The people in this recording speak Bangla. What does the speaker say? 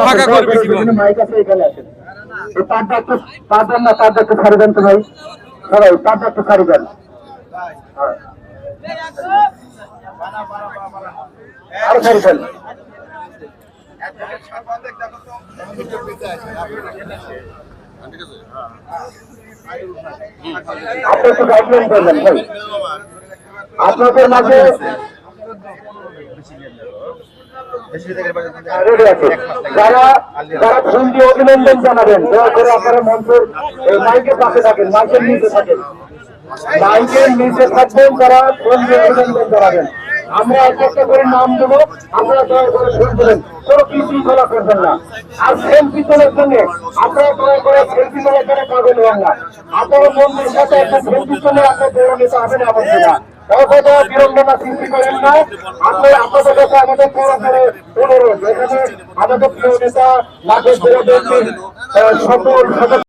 ফাঁকা করবে জীবন। মাইক আছে এখানে আছেন। এই পাঁচজন না পাঁচজন একটু ছাড়ি দেন তো ভাই। সবাই পাঁচজন একটু ছাড়ি দেন। আরো ছাড়ি দেন। আপনি একটু গাইডলাইন করবেন ভাই। আপনাদের মাঝে রেডি আছে যারা যারা ফোন দিয়ে অভিনন্দন জানাবেন, দয়া করে আপনারা মঞ্চের মাইকের পাশে থাকেন, মাইকের নিচে থাকেন, মাইকের নিচে থাকবেন যারা ফোন দিয়ে অভিনন্দন জানাবেন। আমরা এক একটা করে নাম দেবো, আপনারা দয়া করে ফোন দেবেন, কোনো কিছু খোলা করবেন না। আর সেলফি তোলার জন্য আপনারা দয়া করে সেলফি তোলার জন্য পাবেন না। আপনারা বন্ধুর সাথে একটা সেলফি তুলে আপনার দৌড় নিতে হবে না আমাদের না। বিড়ম্বনা সৃষ্টি করেন না। আপনাদের কাছে আমাদের বড় করে অনুরোধ, এখানে আমাদের প্রিয় নেতা মাঠের সকল